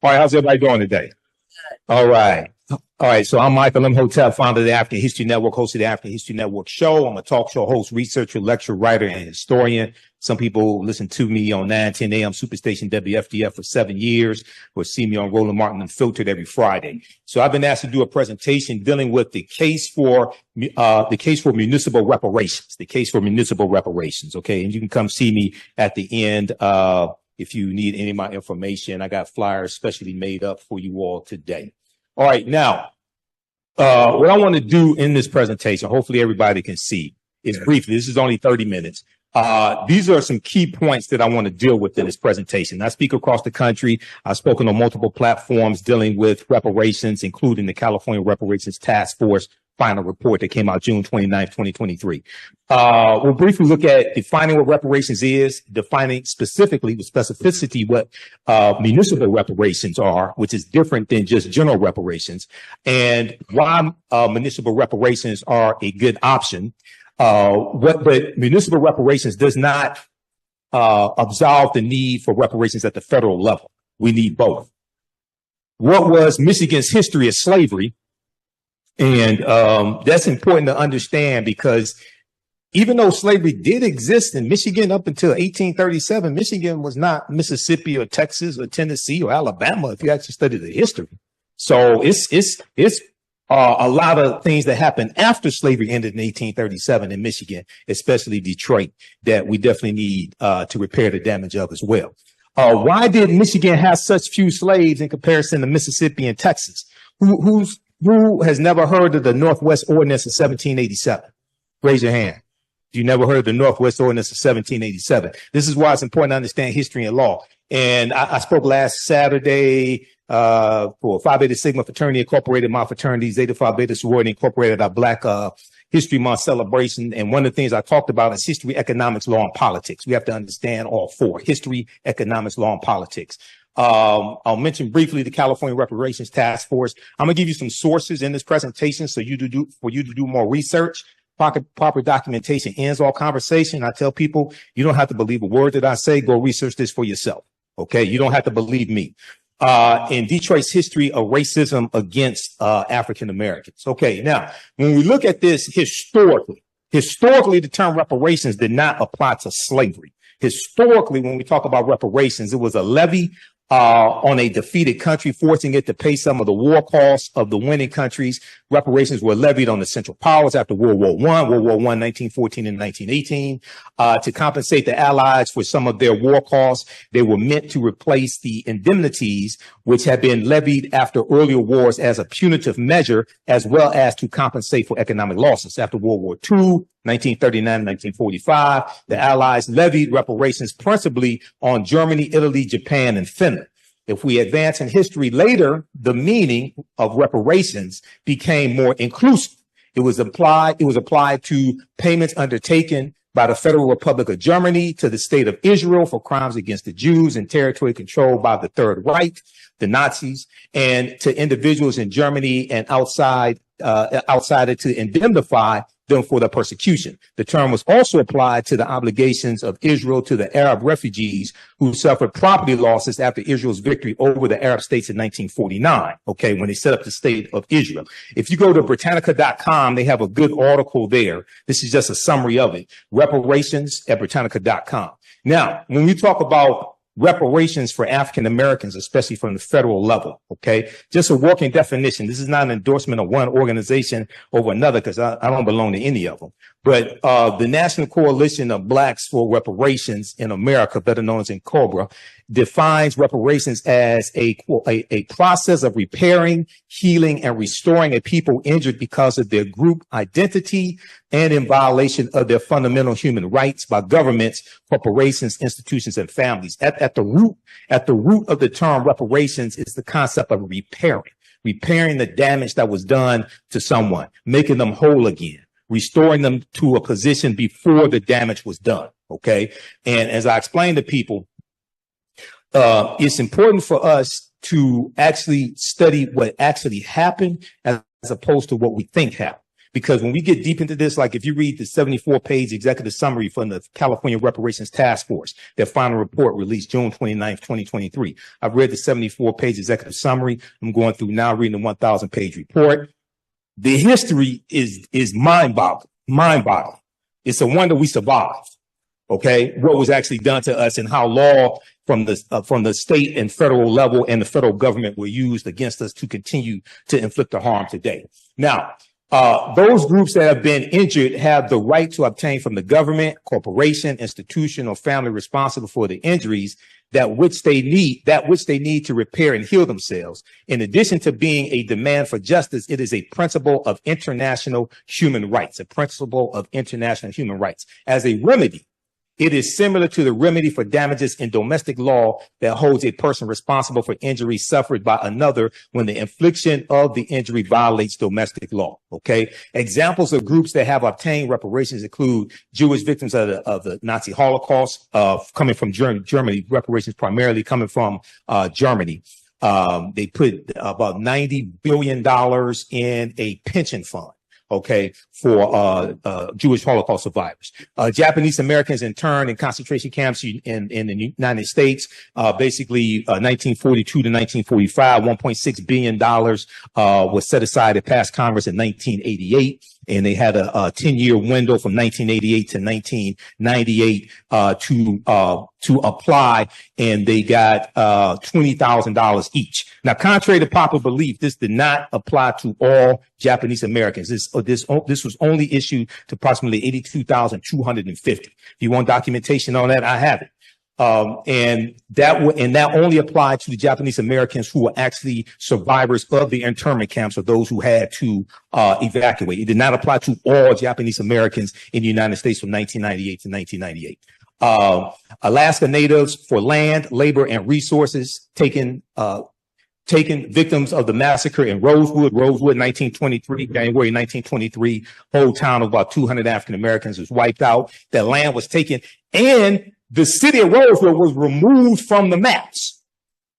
All right, how's everybody doing today? All right. All right, so I'm Michael Imhotep, founder of the African History Network, host of the African History Network show. I'm a talk show host, researcher, lecturer, writer, and historian. Some people listen to me on 910 AM Superstation WFDF for 7 years, or see me on Roland Martin Unfiltered every Friday. So I've been asked to do a presentation dealing with the case for municipal reparations, okay? And you can come see me at the end if you need any of my information. I got flyers specially made up for you all today. All right, now, what I want to do in this presentation, hopefully everybody can see, is briefly, this is only 30 minutes. These are some key points that I want to deal with in this presentation. I speak across the country. I've spoken on multiple platforms dealing with reparations, including the California Reparations Task Force final report that came out June 29th, 2023. We'll briefly look at defining what reparations is, defining specifically with specificity what municipal reparations are, which is different than just general reparations, and why municipal reparations are a good option. But municipal reparations does not absolve the need for reparations at the federal level. We need both. What was Michigan's history of slavery? And that's important to understand, because even though slavery did exist in Michigan up until 1837, Michigan was not Mississippi or Texas or Tennessee or Alabama, if you actually study the history. So it's a lot of things that happened after slavery ended in 1837 in Michigan, especially Detroit, that we definitely need to repair the damage of as well. Why did Michigan have such few slaves in comparison to Mississippi and Texas? Who has never heard of the Northwest Ordinance of 1787? Raise your hand. You never heard of the Northwest Ordinance of 1787. This is why it's important to understand history and law. And I spoke last Saturday for Phi Beta Sigma Fraternity Incorporated, my fraternity, Zeta Phi Beta Sorority Incorporated, our Black History Month celebration. And one of the things I talked about is history, economics, law, and politics. We have to understand all four: history, economics, law, and politics. I'll mention briefly the California Reparations Task Force. I'm gonna give you some sources in this presentation for you to do more research. Proper documentation ends all conversation. I tell people, you don't have to believe a word that I say. Go research this for yourself. Okay, you don't have to believe me. In Detroit's history of racism against African Americans. Okay, now when we look at this historically, the term reparations did not apply to slavery. Historically, when we talk about reparations, it was a levy on a defeated country, forcing it to pay some of the war costs of the winning countries. Reparations were levied on the Central Powers after World War I, 1914 and 1918, to compensate the Allies for some of their war costs. They were meant to replace the indemnities which had been levied after earlier wars as a punitive measure, as well as to compensate for economic losses. After World War II, 1939, 1945, the Allies levied reparations principally on Germany, Italy, Japan, and Finland. If we advance in history later, the meaning of reparations became more inclusive. It was applied to payments undertaken by the Federal Republic of Germany to the state of Israel for crimes against the Jews in territory controlled by the Third Reich, the Nazis, and to individuals in Germany and outside it to indemnify them for their persecution. The term was also applied to the obligations of Israel to the Arab refugees who suffered property losses after Israel's victory over the Arab states in 1949, okay, when they set up the state of Israel. If you go to Britannica.com, they have a good article there. This is just a summary of it. Reparations at Britannica.com. Now, when we talk about reparations for African Americans, especially from the federal level, okay? Just a working definition. This is not an endorsement of one organization over another, because I don't belong to any of them. But the National Coalition of Blacks for Reparations in America, better known as NCOBRA, defines reparations as a process of repairing, healing, and restoring a people injured because of their group identity and in violation of their fundamental human rights by governments, corporations, institutions, and families. At the root of the term reparations is the concept of repairing the damage that was done to someone, making them whole again, restoring them to a position before the damage was done. Okay. And as I explained to people, it's important for us to actually study what actually happened as opposed to what we think happened. Because when we get deep into this, like if you read the 74-page executive summary from the California Reparations Task Force, their final report released June 29th, 2023. I've read the 74-page executive summary. I'm going through now reading the 1,000-page report. The history is mind-boggling. It's a wonder we survived. Okay, what was actually done to us and how law from the state and federal level and the federal government were used against us to continue to inflict the harm today. Now, those groups that have been injured have the right to obtain from the government, corporation, institution, or family responsible for the injuries that which they need to repair and heal themselves. In addition to being a demand for justice, it is a principle of international human rights, As a remedy, it is similar to the remedy for damages in domestic law that holds a person responsible for injuries suffered by another when the infliction of the injury violates domestic law. Okay. Examples of groups that have obtained reparations include Jewish victims of the Nazi Holocaust, coming from Germany, reparations primarily coming from Germany. They put about $90 billion in a pension fund. Okay, for Jewish Holocaust survivors. Japanese Americans interned in concentration camps in the United States, basically 1942 to 1945, $1.6 billion was set aside and passed Congress in 1988. And they had a 10-year window from 1988 to 1998 to apply, and they got $20,000 each. Now, contrary to popular belief, this did not apply to all Japanese Americans. This was only issued to approximately 82,250. If you want documentation on that, I have it. And that only applied to the Japanese Americans who were actually survivors of the internment camps, or those who had to evacuate. It did not apply to all Japanese Americans in the United States from 1998 to 1998. Alaska Natives for land, labor, and resources taken victims of the massacre in Rosewood, 1923, January 1923. Whole town of about 200 African Americans was wiped out. That land was taken, and the city of Rosewood was removed from the maps.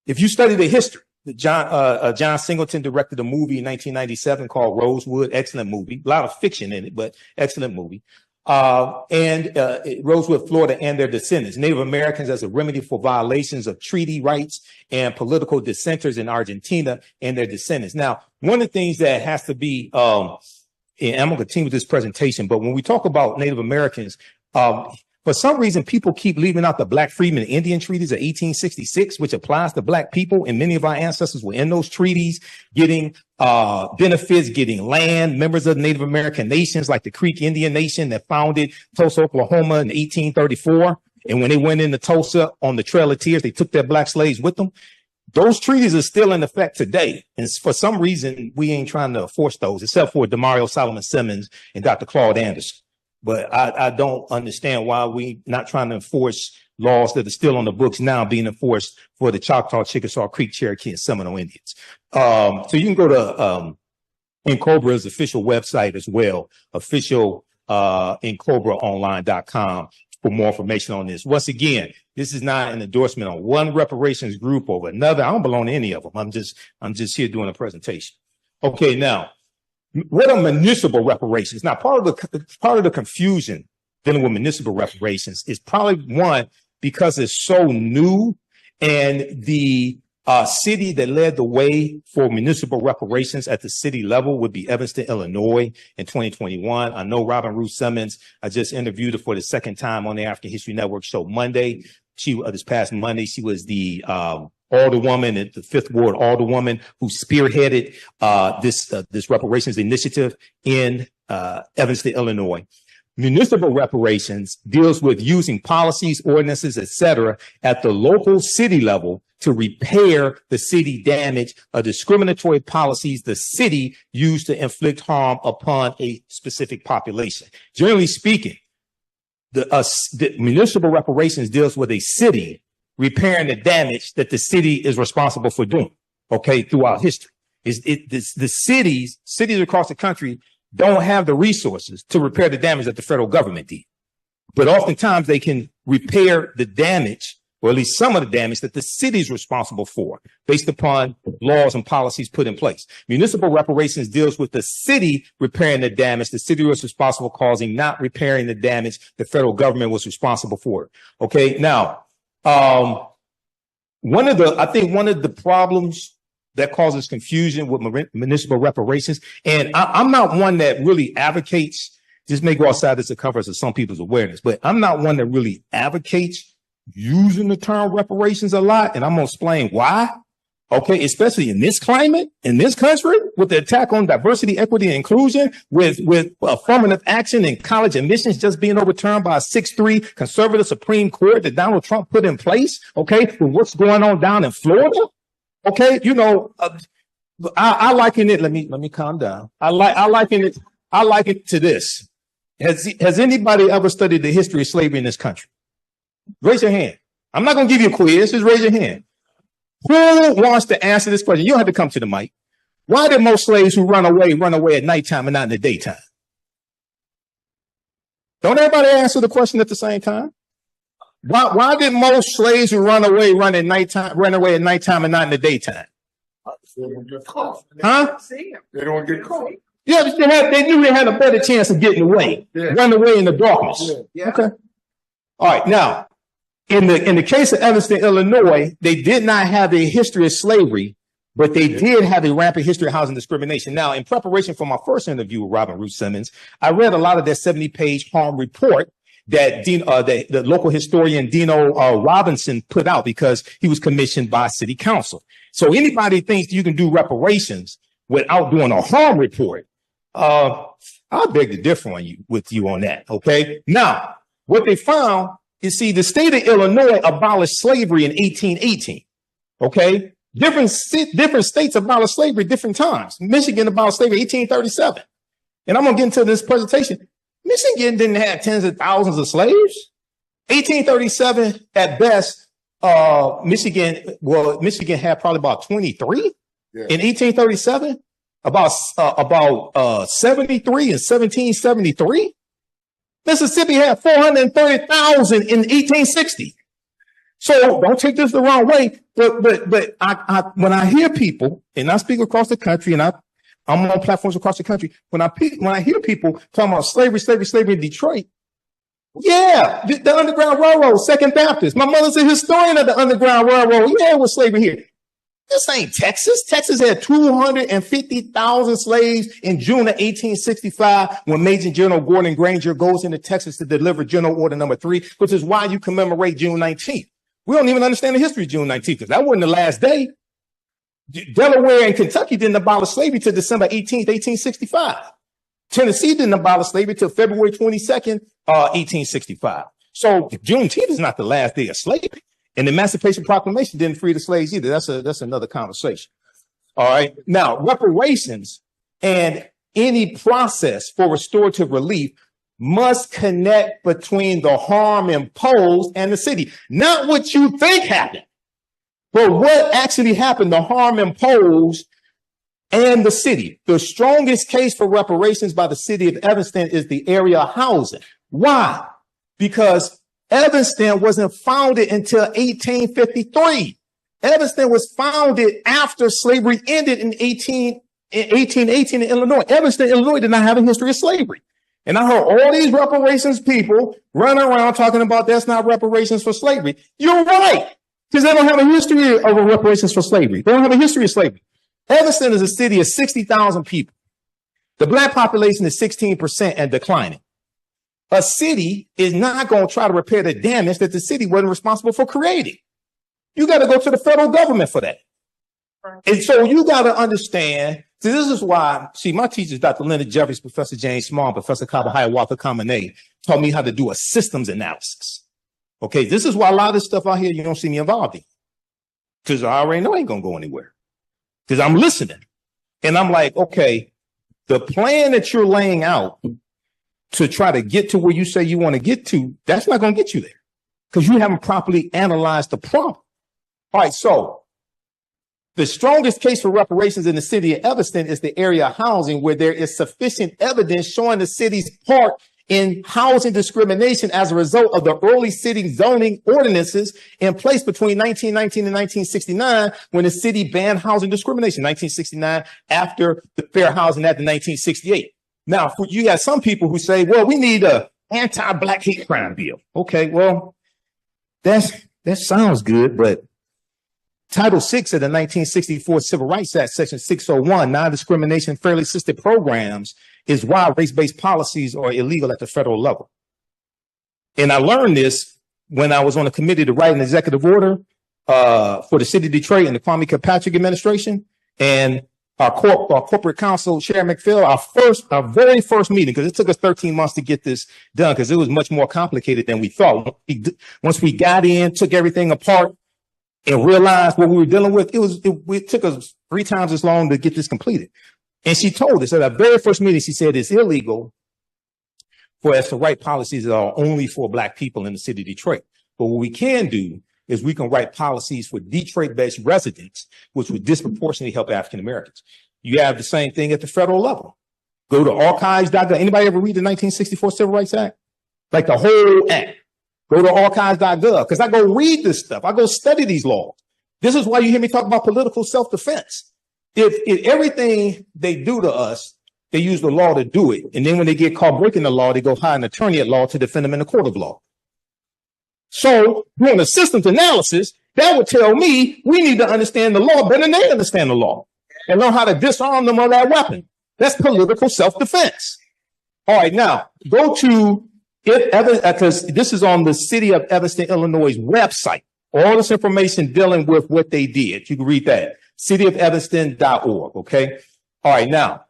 If you study the history, John Singleton directed a movie in 1997 called Rosewood. Excellent movie. A lot of fiction in it, but excellent movie. Rosewood, Florida, and their descendants. Native Americans as a remedy for violations of treaty rights and political dissenters in Argentina and their descendants. Now, one of the things that has to be, and I'm going to continue with this presentation, but when we talk about Native Americans, for some reason, people keep leaving out the Black Freedmen and Indian treaties of 1866, which applies to Black people. And many of our ancestors were in those treaties, getting benefits, getting land, members of the Native American nations like the Creek Indian Nation that founded Tulsa, Oklahoma in 1834. And when they went into Tulsa on the Trail of Tears, they took their Black slaves with them. Those treaties are still in effect today. And for some reason, we ain't trying to enforce those, except for Demario Solomon Simmons and Dr. Claude Anderson. But I don't understand why we not trying to enforce laws that are still on the books now being enforced for the Choctaw, Chickasaw, Creek, Cherokee, and Seminole Indians. So you can go to Incobra's official website as well, official IncobraOnline.com for more information on this. Once again, this is not an endorsement on one reparations group over another. I don't belong to any of them. I'm just here doing a presentation. Okay, now, what are municipal reparations? Now, part of the confusion dealing with municipal reparations is probably one, because it's so new, and the city that led the way for municipal reparations at the city level would be Evanston, Illinois in 2021. I know Robin Ruth Simmons. I just interviewed her for the second time on the African History Network show Monday. This past Monday, she was the alderwoman at the 5th Ward alderwoman who spearheaded this reparations initiative in Evanston, Illinois. Municipal reparations deals with using policies, ordinances, etc., at the local city level to repair the city damage of discriminatory policies the city used to inflict harm upon a specific population. Generally speaking, the municipal reparations deals with a city repairing the damage that the city is responsible for doing, okay, throughout history. The cities across the country don't have the resources to repair the damage that the federal government did. But oftentimes they can repair the damage or at least some of the damage that the city is responsible for, based upon laws and policies put in place. Municipal reparations deals with the city repairing the damage the city was responsible for causing, not repairing the damage the federal government was responsible for. Okay, now, I think one of the problems that causes confusion with municipal reparations, and I'm not one that really advocates, this may go outside the covers of some people's awareness, but I'm not one that really advocates using the term reparations a lot, and I'm going to explain why. Okay, especially in this climate, in this country, with the attack on diversity, equity, and inclusion, with affirmative action and college admissions just being overturned by a 6-3 conservative Supreme Court that Donald Trump put in place. Okay, with what's going on down in Florida. Okay, you know, I liken it. Let me calm down. I liken it to this. Has anybody ever studied the history of slavery in this country? Raise your hand. I'm not going to give you a quiz. Just raise your hand. Who wants to answer this question? You don't have to come to the mic. Why did most slaves who run away at nighttime and not in the daytime? Don't everybody answer the question at the same time? Why did most slaves who run away at nighttime and not in the daytime? They don't get caught. Huh? They don't get caught. Yeah, but they knew they had a better chance of getting away. Yeah. Run away in the darkness. Yeah. Okay. All right. Now, in the case of Evanston, Illinois, they did not have a history of slavery, but they did have a rampant history of housing discrimination. Now, in preparation for my first interview with Robin Ruth Simmons, I read a lot of their 70-page harm report that the local historian Dino Robinson put out because he was commissioned by city council. So anybody thinks you can do reparations without doing a harm report, I beg to differ with you on that. Okay. Now, what they found is, see, the state of Illinois abolished slavery in 1818. Okay. Different states abolished slavery different times. Michigan abolished slavery in 1837. And I'm going to get into this presentation. Michigan didn't have tens of thousands of slaves. 1837 at best, Michigan had probably about 23. Yeah. In 1837, about 73 in 1773. Mississippi had 430,000 in 1860. So don't take this the wrong way, but I when I hear people, and I speak across the country, and I'm on platforms across the country, when I hear people talking about slavery in Detroit, yeah, the Underground Railroad, Second Baptist. My mother's a historian of the Underground Railroad. Yeah, it was slavery here. This ain't Texas. Texas had 250,000 slaves in June of 1865 when Major General Gordon Granger goes into Texas to deliver General Order Number 3, which is why you commemorate June 19th. We don't even understand the history of June 19th because that wasn't the last day. Delaware and Kentucky didn't abolish slavery till December 18th, 1865. Tennessee didn't abolish slavery till February 22nd, 1865. So Juneteenth is not the last day of slavery. And the Emancipation Proclamation didn't free the slaves either. That's another conversation. All right. Now, reparations and any process for restorative relief must connect between the harm imposed and the city. Not what you think happened, but what actually happened, the harm imposed and the city. The strongest case for reparations by the city of Evanston is the area housing. Why? Because Evanston wasn't founded until 1853. Evanston was founded after slavery ended in 1818 in Illinois. Evanston, Illinois did not have a history of slavery. And I heard all these reparations people running around talking about that's not reparations for slavery. You're right, because they don't have a history of reparations for slavery. They don't have a history of slavery. Evanston is a city of 60,000 people. The black population is 16% and declining. A city is not going to try to repair the damage that the city wasn't responsible for creating. You got to go to the federal government for that. And so you got to understand, so this is why, see, my teachers, Dr. Leonard Jeffries, Professor James Small, Professor Kaba Hiawatha Kamene, taught me how to do a systems analysis. Okay, this is why a lot of this stuff out here you don't see me involved in. Because I already know I ain't going to go anywhere. Because I'm listening. And I'm like, okay, the plan that you're laying out to try to get to where you say you want to get to, that's not going to get you there because you haven't properly analyzed the problem. All right, so the strongest case for reparations in the city of Evanston is the area housing where there is sufficient evidence showing the city's part in housing discrimination as a result of the early city zoning ordinances in place between 1919 and 1969, when the city banned housing discrimination. 1969, after the Fair Housing Act of 1968. Now, you have some people who say, well, we need a anti-black hate crime bill. Okay, well, that sounds good, but Title VI of the 1964 Civil Rights Act, Section 601, non-discrimination fairly assisted programs, is why race-based policies are illegal at the federal level. And I learned this when I was on a committee to write an executive order for the city of Detroit and the Kwame Kilpatrick administration. And our corporate counsel, Chair McPhail, our very first meeting, because it took us 13 months to get this done, because it was much more complicated than we thought. Once we got in, took everything apart, and realized what we were dealing with, it took us 3 times as long to get this completed. And she told us at our very first meeting, she said it's illegal for us to write policies that are only for Black people in the city of Detroit. But what we can do is we can write policies for Detroit-based residents, which would disproportionately help African Americans. You have the same thing at the federal level. Go to archives.gov. Anybody ever read the 1964 Civil Rights Act? Like the whole act. Go to archives.gov, because I go read this stuff. I go study these laws. This is why you hear me talk about political self-defense. If everything they do to us, they use the law to do it. And then when they get caught breaking the law, they go hire an attorney at law to defend them in the court of law. So doing a systems analysis, that would tell me we need to understand the law better than they understand the law and learn how to disarm them of that weapon. That's political self-defense. All right, now go to because this is on the city of Evanston, Illinois' website. All this information dealing with what they did. You can read that. cityofevanston.org. Okay. All right. Now,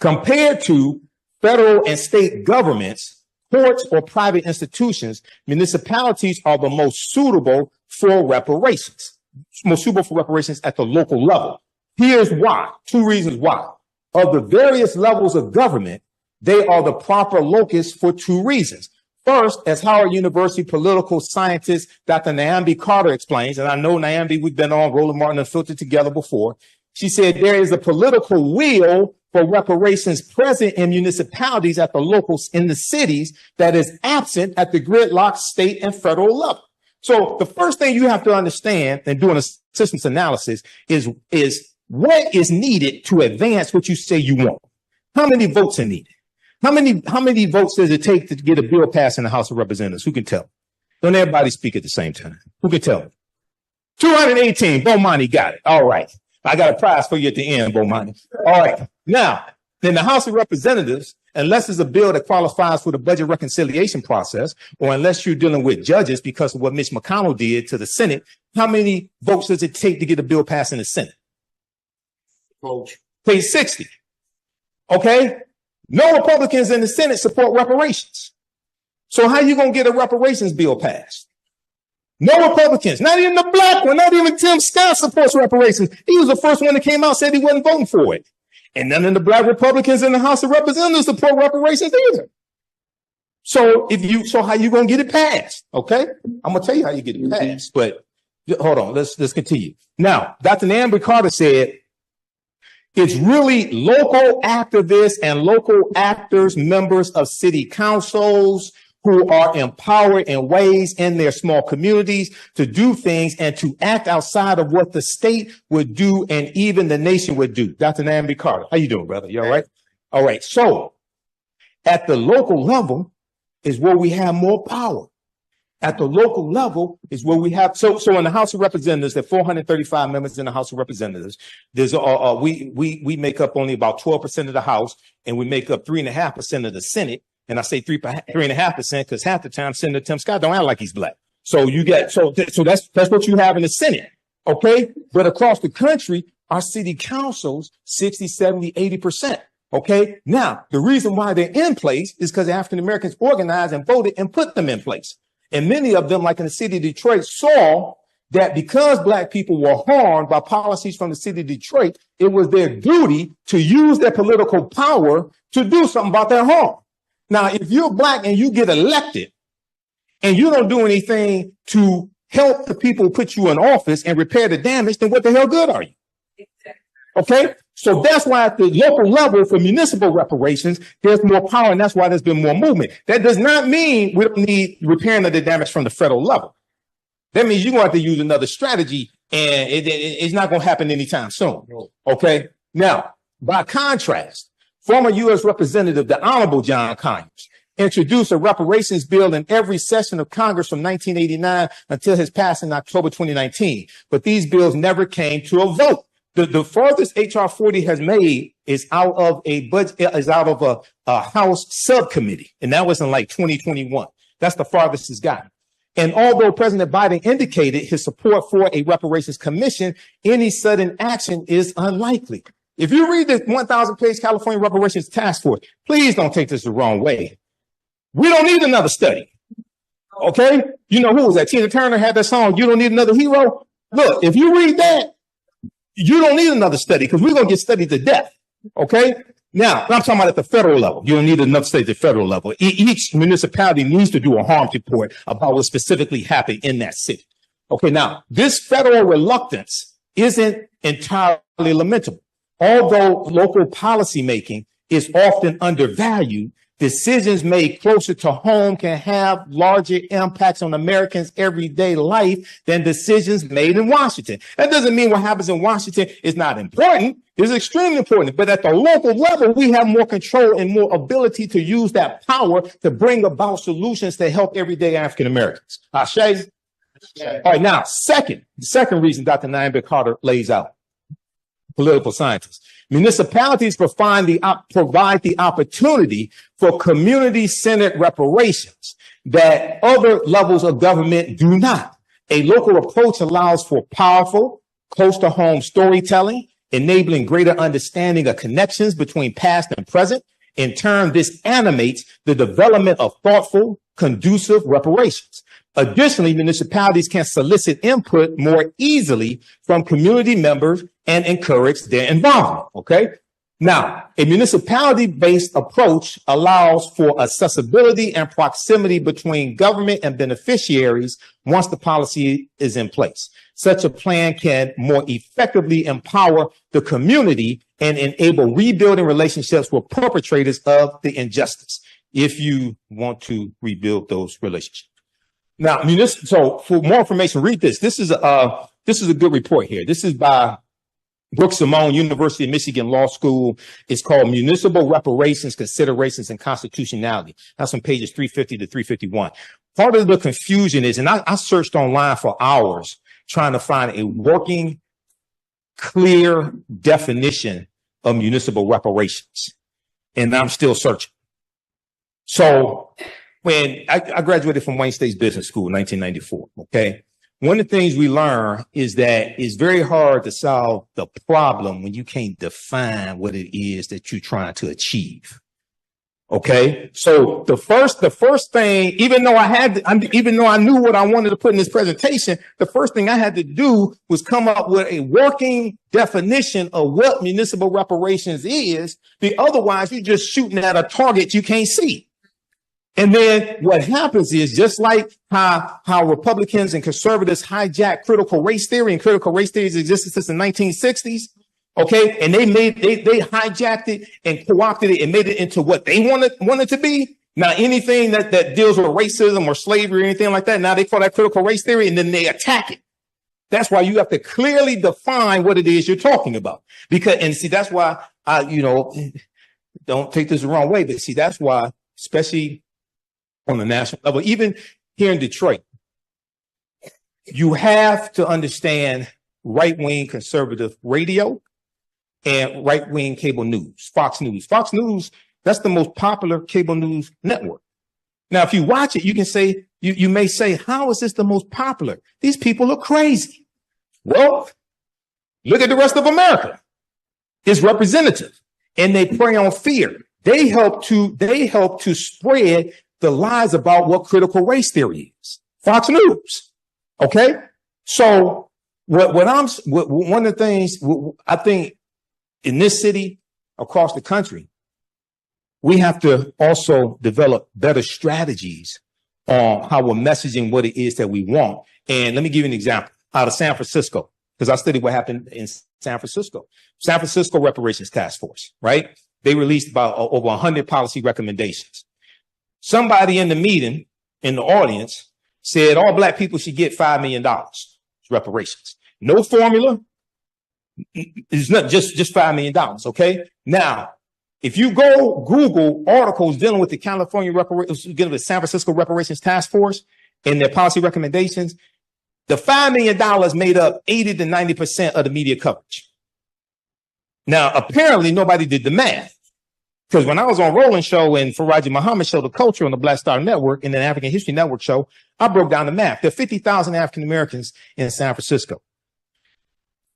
compared to federal and state governments, courts, or private institutions, municipalities are the most suitable for reparations. Most suitable for reparations at the local level. Here's why. 2 reasons why. Of the various levels of government, they are the proper locus for 2 reasons. First, as Howard University political scientist Dr. Nyambi Carter explains, and I know Nyambi, we've been on Roland Martin and Filtered together before. She said there is a political will for reparations present in municipalities at the locals in the cities that is absent at the gridlock state and federal level. So the first thing you have to understand in doing a systems analysis is what is needed to advance what you say you want. How many votes are needed? How many votes does it take to get a bill passed in the House of Representatives? Who can tell? Don't everybody speak at the same time. Who can tell? 218. Bomani got it. All right. I got a prize for you at the end, Bomani. All right. Now, in the House of Representatives, unless it's a bill that qualifies for the budget reconciliation process, or unless you're dealing with judges because of what Mitch McConnell did to the Senate, how many votes does it take to get a bill passed in the Senate? Page 60. Okay. No Republicans in the Senate support reparations. So how you going to get a reparations bill passed? No Republicans, not even the black one, not even Tim Scott supports reparations. He was the first one that came out and said he wasn't voting for it. And none of the black Republicans in the House of Representatives support reparations either. So how you going to get it passed? Okay. I'm going to tell you how you get it passed, but hold on. Let's continue. Now, Dr. Nyambi Carter said, it's really local activists and local actors, members of city councils who are empowered in ways in their small communities to do things and to act outside of what the state would do and even the nation would do. Dr. Nyambi Carter, how you doing, brother? You all right? All right. So at the local level is where we have more power. At the local level is where we have, so in the House of Representatives, there are 435 members in the House of Representatives. There's we make up only about 12% of the House, and we make up 3.5% of the Senate. And I say 3.5% because half the time Senator Tim Scott don't act like he's black. So you get so that's what you have in the Senate. Okay, but across the country, our city councils 60, 70, 80%. Okay, now the reason why they're in place is because African Americans organized and voted and put them in place. And many of them, like in the city of Detroit, saw that because black people were harmed by policies from the city of Detroit, it was their duty to use their political power to do something about their harm. Now, if you're black and you get elected and you don't do anything to help the people who put you in office and repair the damage, then what the hell good are you? Okay, So that's why at the local level for municipal reparations, there's more power, and that's why there's been more movement. That does not mean we don't need repairing of the damage from the federal level. That means you're going to have to use another strategy, and it's not going to happen anytime soon. Okay? Now, by contrast, former U.S. Representative, the Honorable John Conyers, introduced a reparations bill in every session of Congress from 1989 until his passing in October 2019. But these bills never came to a vote. The farthest H.R. 40 has made is out of a House subcommittee, and that was in like 2021. That's the farthest it's gotten. And although President Biden indicated his support for a reparations commission, any sudden action is unlikely. If you read the 1,000-page California Reparations Task Force, please don't take this the wrong way. We don't need another study. Okay? You know who was that? Tina Turner had that song, "You Don't Need Another Hero." Look, if you read that, you don't need another study because we're going to get studied to death. Okay? Now, I'm talking about at the federal level. You don't need enough study at the federal level. Each municipality needs to do a harms report about what specifically happened in that city. Okay, now, this federal reluctance isn't entirely lamentable. Although local policymaking is often undervalued, decisions made closer to home can have larger impacts on Americans' everyday life than decisions made in Washington. That doesn't mean what happens in Washington is not important. It's extremely important. But at the local level, we have more control and more ability to use that power to bring about solutions to help everyday African Americans. Ashe? All right, now, the second reason Dr. Nyambia Carter lays out, political scientists. Municipalities provide the opportunity for community-centered reparations that other levels of government do not. A local approach allows for powerful, close-to-home storytelling, enabling greater understanding of connections between past and present. In turn, this animates the development of thoughtful, conducive reparations. Additionally, municipalities can solicit input more easily from community members and encourage their involvement. Okay. Now, a municipality-based approach allows for accessibility and proximity between government and beneficiaries once the policy is in place. Such a plan can more effectively empower the community and enable rebuilding relationships with perpetrators of the injustice, if you want to rebuild those relationships. Now, so for more information, read this. This is a good report here. This is by Brooks Simone, University of Michigan Law School. It's called Municipal Reparations, Considerations, and Constitutionality. That's on pages 350 to 351. Part of the confusion is, and I searched online for hours trying to find a working, clear definition of municipal reparations. And I'm still searching. So when I graduated from Wayne State's Business School in 1994, okay? One of the things we learn is that it's very hard to solve the problem when you can't define what it is that you're trying to achieve. Okay. So the first thing, even though I knew what I wanted to put in this presentation, the first thing I had to do was come up with a working definition of what municipal reparations is. Otherwise, you're just shooting at a target you can't see. And then what happens is, just like how Republicans and conservatives hijack critical race theory, and critical race theory has existed since the 1960s. Okay. And they hijacked it and co-opted it and made it into what they wanted to be. Now, anything that deals with racism or slavery or anything like that, now they call that critical race theory, and then they attack it. That's why you have to clearly define what it is you're talking about. And see, that's why don't take this the wrong way, but see, that's why, especially on the national level, even here in Detroit, you have to understand right-wing conservative radio and right-wing cable news, Fox News. Fox News, that's the most popular cable news network. Now, if you watch it, you can say, you may say, how is this the most popular? These people are crazy. Well, look at the rest of America. It's representative, and they prey on fear. They help to spread the lies about what critical race theory is. Fox News. Okay. So one of the things I think in this city, across the country, we have to also develop better strategies on how we're messaging what it is that we want. And let me give you an example out of San Francisco. because I studied what happened in San Francisco. San Francisco Reparations Task Force, right? They released about over 100 policy recommendations. Somebody in the meeting, in the audience, said all black people should get $5 million reparations. No formula. It's not just $5 million. Okay. Now, if you go Google articles dealing with the California Reparations, dealing with San Francisco Reparations Task Force and their policy recommendations, the $5 million made up 80 to 90% of the media coverage. Now, apparently nobody did the math. Because when I was on Roland Show and Faraji Muhammad Show, The Culture on the Black Star Network and the African History Network show, I broke down the math. There are 50,000 African Americans in San Francisco.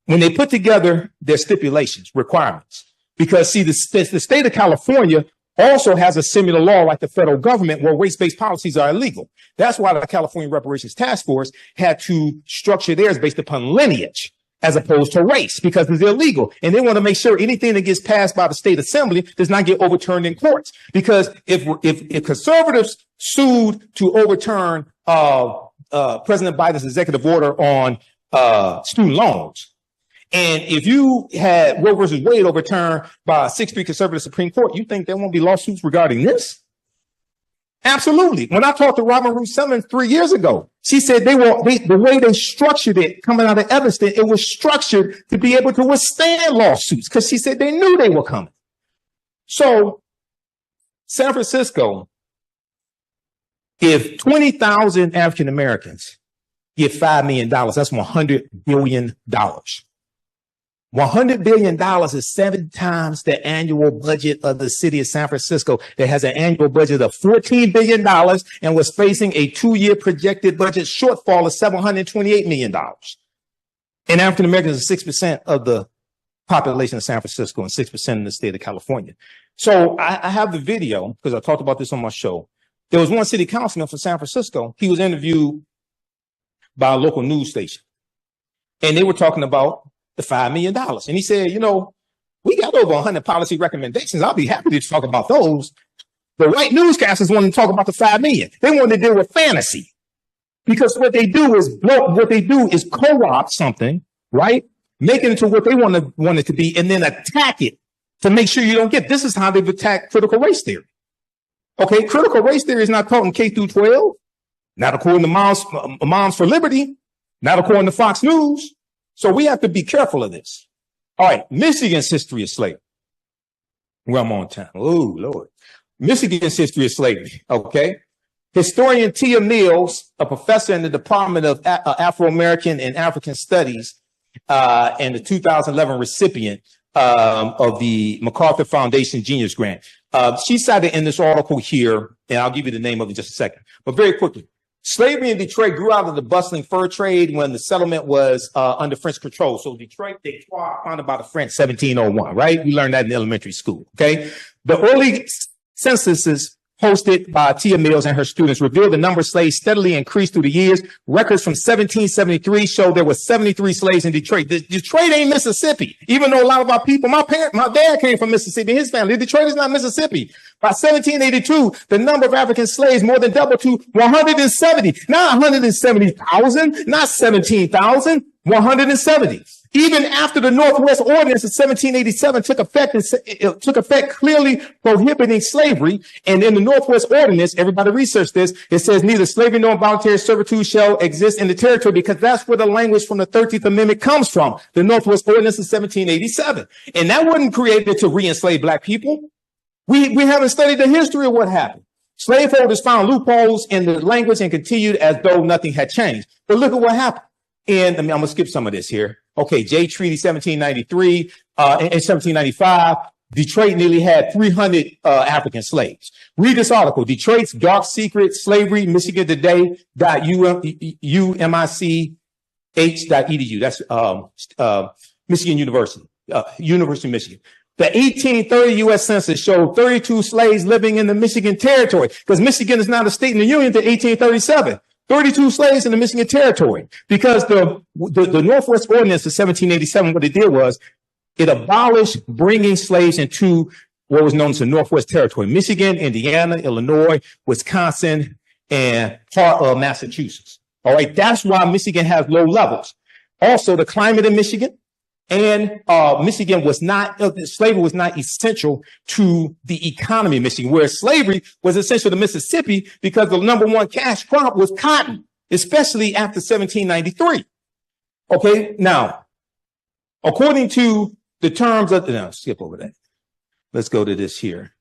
When they put together their stipulations, requirements, because see, the state of California also has a similar law like the federal government where race-based policies are illegal. That's why the California Reparations Task Force had to structure theirs based upon lineage as opposed to race, because it's illegal. And they want to make sure anything that gets passed by the state assembly does not get overturned in courts. Because if conservatives sued to overturn President Biden's executive order on student loans, and if you had Roe versus Wade overturned by a 6-3 conservative Supreme Court, you think there won't be lawsuits regarding this? Absolutely. When I talked to Robin Ruth Simmons 3 years ago, she said the way they structured it coming out of Evanston, it was structured to be able to withstand lawsuits because she said they knew they were coming. So San Francisco, if 20,000 African Americans get $5 million, that's $100 billion. $100 billion is 7 times the annual budget of the city of San Francisco that has an annual budget of $14 billion and was facing a 2-year projected budget shortfall of $728 million. And African Americans are 6% of the population of San Francisco and 6% in the state of California. So I have the video because I talked about this on my show. There was one city councilman from San Francisco. He was interviewed by a local news station and they were talking about the $5 million. And he said, you know, we got over 100 policy recommendations. I'll be happy to talk about those. The white newscasters want to talk about the $5 million. They want to deal with fantasy because what they do is co-opt something, right? Make it into what they want it to be and then attack it to make sure you don't get. This is how they've attacked critical race theory. Okay. Critical race theory is not taught in K through 12, not according to Moms for Liberty, not according to Fox News. So we have to be careful of this. All right. Michigan's history of slavery. Well, I'm on time. Oh, Lord. Michigan's history of slavery. Okay. Historian Tia Mills, a professor in the Department of Afro-American and African Studies, and the 2011 recipient of the MacArthur Foundation Genius Grant. She cited in this article here, and I'll give you the name of it in just a second, but very quickly. Slavery in Detroit grew out of the bustling fur trade when the settlement was under French control. So Detroit, founded by the French, 1701, right? We learned that in elementary school, okay? The early censuses hosted by Tia Mills and her students revealed the number of slaves steadily increased through the years. Records from 1773 show there were 73 slaves in Detroit. Detroit ain't Mississippi, even though a lot of our people, my dad came from Mississippi, his family. Detroit is not Mississippi. By 1782, the number of African slaves more than doubled to 170, not 170,000, not 17,000, 170. Even after the Northwest Ordinance of 1787 took effect clearly prohibiting slavery. And in the Northwest Ordinance, everybody research this, it says neither slavery nor involuntary servitude shall exist in the territory because that's where the language from the 13th Amendment comes from, the Northwest Ordinance of 1787. And that wasn't created to re-enslave black people. We haven't studied the history of what happened. Slaveholders found loopholes in the language and continued as though nothing had changed. But look at what happened. And I'm going to skip some of this here. Okay, Jay Treaty 1793, in 1795, Detroit nearly had 300 African slaves. Read this article, Detroit's Dark Secret Slavery, Michigan Today, UMICH.edu. That's Michigan University, University of Michigan. The 1830 U.S. Census showed 32 slaves living in the Michigan Territory because Michigan is not a state in the Union until 1837. 32 slaves in the Michigan Territory because the Northwest Ordinance of 1787, what it did was it abolished bringing slaves into what was known as the Northwest Territory, Michigan, Indiana, Illinois, Wisconsin, and part of Massachusetts. All right. That's why Michigan has low levels. Also, the climate in Michigan. And Michigan was not, slavery was not essential to the economy of Michigan, whereas slavery was essential to Mississippi because the number one cash crop was cotton, especially after 1793. Okay, now, according to the terms of, no, skip over that. Let's go to this here.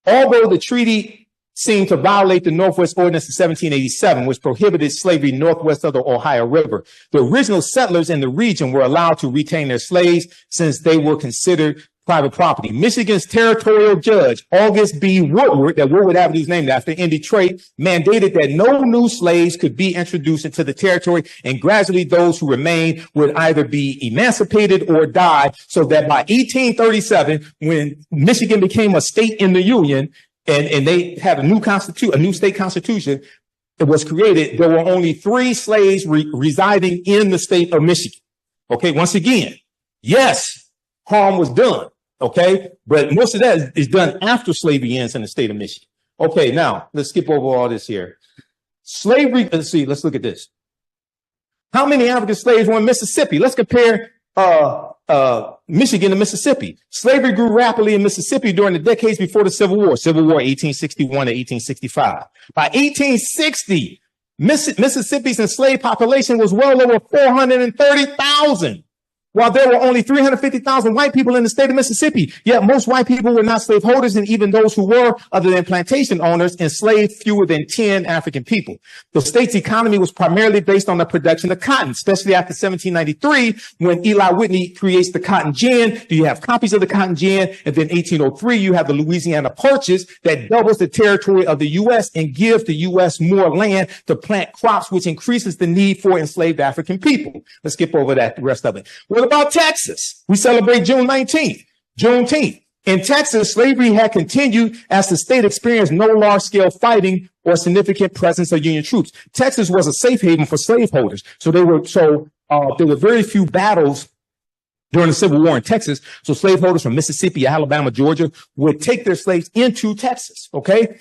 Although the treaty seemed to violate the Northwest Ordinance of 1787, which prohibited slavery northwest of the Ohio River, the original settlers in the region were allowed to retain their slaves since they were considered private property. Michigan's territorial judge, August B. Woodward, that Woodward Avenue is named after, in Detroit, mandated that no new slaves could be introduced into the territory, and gradually those who remained would either be emancipated or die, so that by 1837, when Michigan became a state in the Union, and they had a new state constitution, it was created, there were only 3 slaves residing in the state of Michigan. Okay, once again, yes, harm was done. Okay, but most of that is done after slavery ends in the state of Michigan. Okay, now let's skip over all this here. Slavery, let's look at this. How many African slaves were in Mississippi? Let's compare Michigan to Mississippi. Slavery grew rapidly in Mississippi during the decades before the Civil War. Civil War 1861 to 1865. By 1860, Mississippi's enslaved population was well over 430,000. While there were only 350,000 white people in the state of Mississippi, yet most white people were not slaveholders, and even those who were, other than plantation owners, enslaved fewer than 10 African people. The state's economy was primarily based on the production of cotton, especially after 1793, when Eli Whitney creates the cotton gin. You have copies of the cotton gin, and then 1803, you have the Louisiana Purchase that doubles the territory of the U.S. and gives the U.S. more land to plant crops, which increases the need for enslaved African people. Let's skip over that, the rest of it. What about Texas? We celebrate June 19th, Juneteenth. In Texas, slavery had continued as the state experienced no large-scale fighting or significant presence of Union troops. Texas was a safe haven for slaveholders, so there were very few battles during the Civil War in Texas. So slaveholders from Mississippi, Alabama, Georgia would take their slaves into Texas. Okay,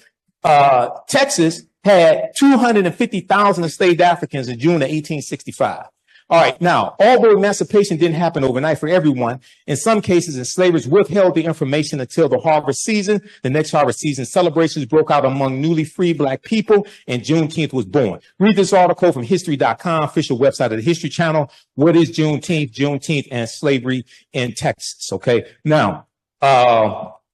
Texas had 250,000 enslaved Africans in June of 1865. All right. Now, although emancipation didn't happen overnight for everyone, in some cases, enslavers withheld the information until the harvest season. The next harvest season celebrations broke out among newly freed Black people, and Juneteenth was born. Read this article from history.com, official website of the History Channel. What is Juneteenth? Juneteenth and slavery in Texas. Okay. Now,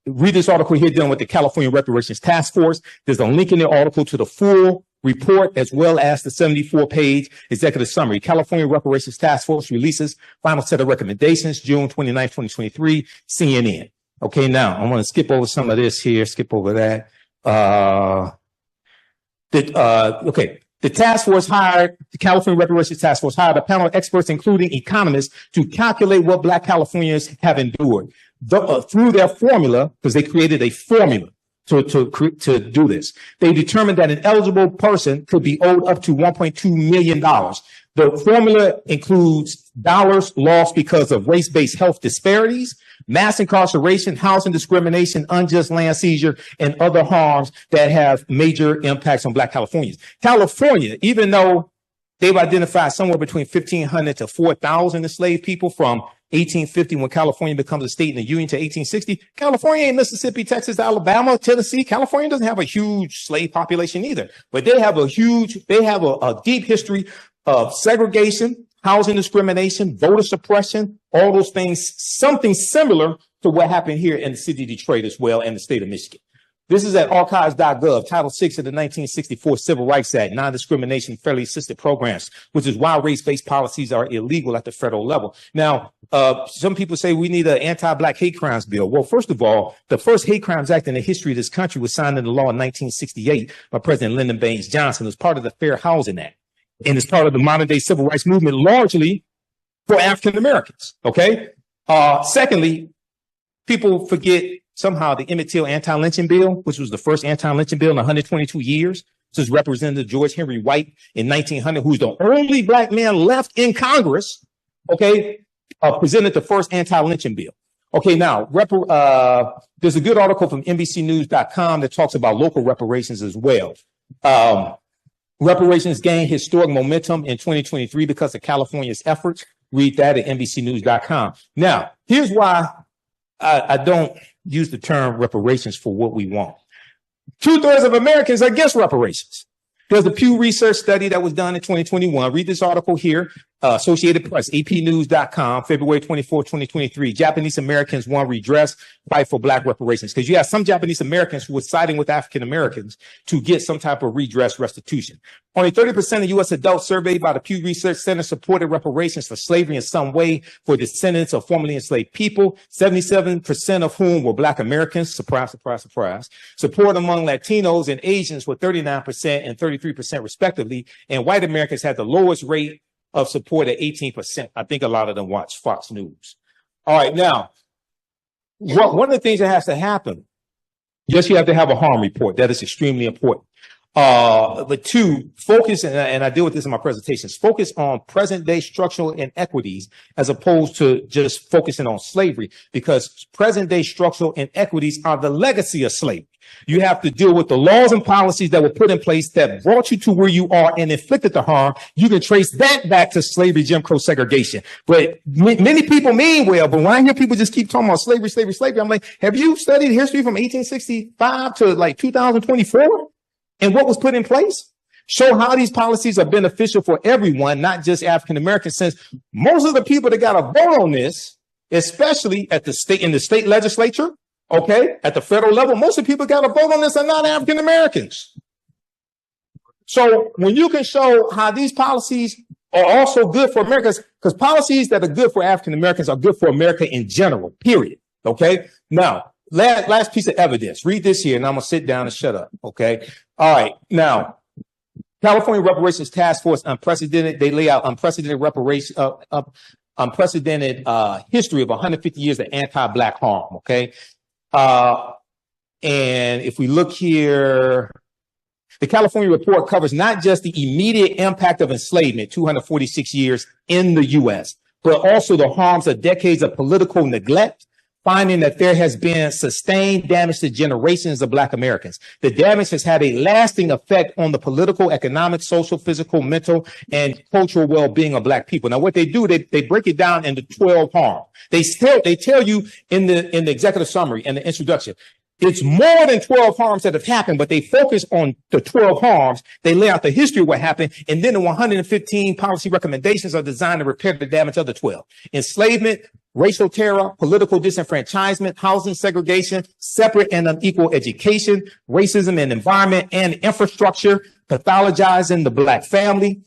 read this article here dealing with the California Reparations Task Force. There's a link in the article to the full report, as well as the 74-page executive summary. California Reparations Task Force releases final set of recommendations, June 29, 2023, CNN. Okay, now I'm going to skip over some of this here, skip over that. The task force hired, the California Reparations Task Force hired a panel of experts, including economists, to calculate what Black Californians have endured. Through their formula, because they created a formula to do this. They determined that an eligible person could be owed up to $1.2 million. The formula includes dollars lost because of race-based health disparities, mass incarceration, housing discrimination, unjust land seizure, and other harms that have major impacts on Black Californians. California, even though they've identified somewhere between 1,500 to 4,000 enslaved people from 1850, when California becomes a state in the Union, to 1860. California ain't Mississippi, Texas, Alabama, Tennessee. California doesn't have a huge slave population either, but they have a deep history of segregation, housing discrimination, voter suppression, all those things, something similar to what happened here in the city of Detroit as well, and the state of Michigan. This is at archives.gov, Title VI of the 1964 Civil Rights Act, non-discrimination, fairly assisted programs, which is why race-based policies are illegal at the federal level. Now, some people say we need an anti-Black hate crimes bill. Well, first of all, the first hate crimes act in the history of this country was signed into law in 1968 by President Lyndon Baines Johnson as part of the Fair Housing Act, and as part of the modern day civil rights movement, largely for African Americans. Okay. Secondly, people forget somehow the Emmett Till anti-lynching bill, which was the first anti-lynching bill in 122 years. This is Representative George Henry White in 1900, who's the only Black man left in Congress, okay, presented the first anti-lynching bill. Okay, now, there's a good article from NBCnews.com that talks about local reparations as well. Reparations gained historic momentum in 2023 because of California's efforts. Read that at NBCnews.com. Now, here's why I don't use the term reparations for what we want. 2/3 of Americans are against reparations. There's a Pew Research study that was done in 2021. Read this article here, Associated Press, apnews.com, February 24, 2023. Japanese Americans want redress, fight for Black reparations. Because you have some Japanese Americans who were siding with African Americans to get some type of redress restitution. Only 30% of U.S. adults surveyed by the Pew Research Center supported reparations for slavery in some way for descendants of formerly enslaved people, 77% of whom were Black Americans. Surprise, surprise, surprise. Support among Latinos and Asians were 39% and 33% respectively, and white Americans had the lowest rate of support at 18%. I think a lot of them watch Fox News. All right, now, one of the things that has to happen, yes, you have to have a harm report. That is extremely important. But two, focus, and I deal with this in my presentations, focus on present day structural inequities as opposed to just focusing on slavery, because present day structural inequities are the legacy of slavery. You have to deal with the laws and policies that were put in place that brought you to where you are and inflicted the harm. You can trace that back to slavery, Jim Crow, segregation. But many people mean well, but when I hear people just keep talking about slavery, slavery, slavery, I'm like, have you studied history from 1865 to like 2024? And what was put in place? Show how these policies are beneficial for everyone, not just African Americans, since most of the people that got a vote on this, especially at the state, in the state legislature, okay, at the federal level, most of the people got a vote on this are not African Americans. So when you can show how these policies are also good for Americans, because policies that are good for African Americans are good for America in general, period. Okay. Now, last piece of evidence. Read this here, and I'm gonna sit down and shut up. Okay. All right. Now, California Reparations Task Force, unprecedented. They lay out unprecedented reparation, unprecedented history of 150 years of anti-Black harm. Okay. And if we look here, the California report covers not just the immediate impact of enslavement, 246 years in the U.S., but also the harms of decades of political neglect, finding that there has been sustained damage to generations of Black Americans. The damage has had a lasting effect on the political, economic, social, physical, mental, and cultural well-being of Black people. Now, what they do, they break it down into 12 harms. They tell you in the executive summary and the introduction, it's more than 12 harms that have happened, but they focus on the 12 harms. They lay out the history of what happened, and then the 115 policy recommendations are designed to repair the damage of the 12. Enslavement, racial terror, political disenfranchisement, housing segregation, separate and unequal education, racism and environment and infrastructure, pathologizing the Black family,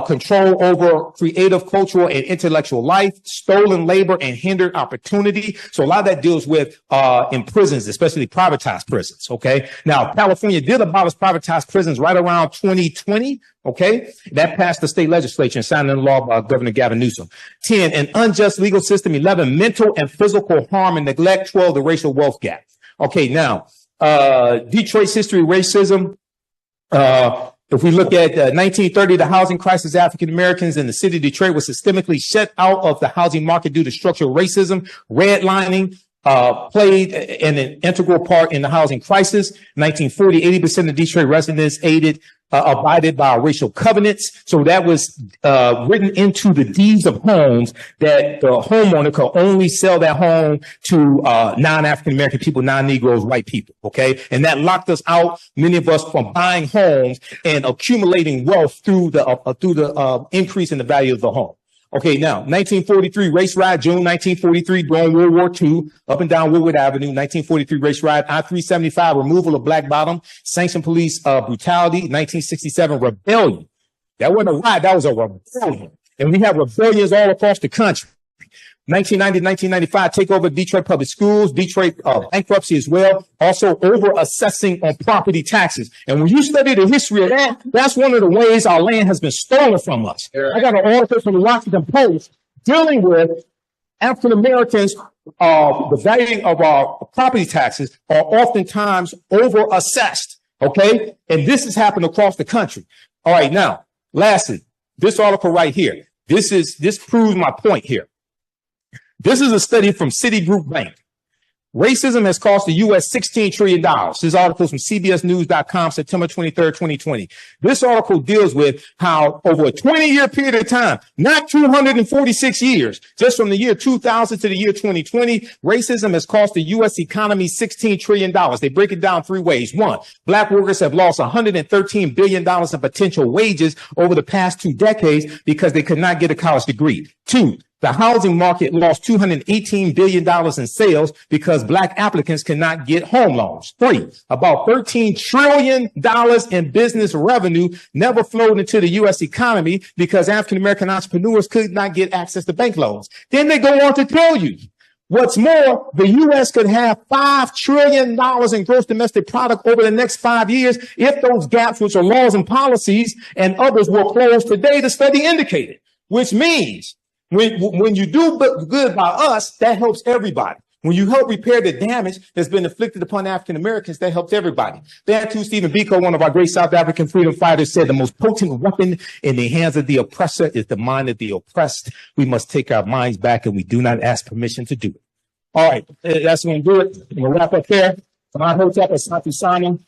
control over creative, cultural, and intellectual life, stolen labor and hindered opportunity. So a lot of that deals with in prisons, especially privatized prisons. Okay. Now, California did abolish privatized prisons right around 2020. Okay. That passed the state legislature and signed into law by Governor Gavin Newsom. 10, an unjust legal system. 11, mental and physical harm and neglect. 12, the racial wealth gap. Okay. Now, Detroit's history of racism. If we look at 1930, the housing crisis, African Americans in the city of Detroit was systemically shut out of the housing market due to structural racism. Redlining played an integral part in the housing crisis. 1940, 80% of Detroit residents abided by racial covenants. So that was written into the deeds of homes that the homeowner could only sell that home to non-African American people, non-Negroes, white people. Okay. And that locked us out, many of us, from buying homes and accumulating wealth through the increase in the value of the home. Okay, now, 1943 race riot, June 1943, during World War II, up and down Woodward Avenue, 1943 race riot, I-375, removal of Black Bottom, sanctioned police brutality, 1967 rebellion. That wasn't a riot, that was a rebellion. And we have rebellions all across the country. 1990 to 1995, takeover of Detroit public schools, Detroit bankruptcy as well, also over assessing on property taxes. And when you study the history of that, that's one of the ways our land has been stolen from us. I got an article from the Washington Post dealing with African Americans. The value of our property taxes are oftentimes over assessed. Okay. And this has happened across the country. All right. Now, lastly, this article right here, this proves my point here. This is a study from Citigroup Bank. Racism has cost the U.S. $16 trillion. This article is from CBSnews.com, September 23rd, 2020. This article deals with how over a 20-year period of time, not 246 years, just from the year 2000 to the year 2020, racism has cost the U.S. economy $16 trillion. They break it down three ways. One, black workers have lost $113 billion in potential wages over the past 2 decades because they could not get a college degree. Two, the housing market lost $218 billion in sales because black applicants cannot get home loans. Three, about $13 trillion in business revenue never flowed into the U.S. economy because African-American entrepreneurs could not get access to bank loans. Then they go on to tell you, what's more, the U.S. could have $5 trillion in gross domestic product over the next 5 years if those gaps, which are laws and policies and others, were closed today, the study indicated, which means when you do good by us, that helps everybody. When you help repair the damage that's been inflicted upon African Americans, that helps everybody. Bantu Stephen Biko, one of our great South African freedom fighters, said the most potent weapon in the hands of the oppressor is the mind of the oppressed. We must take our minds back, and we do not ask permission to do it. All right, that's going to do it. We'll wrap up there. Imhotep, Asante Sana.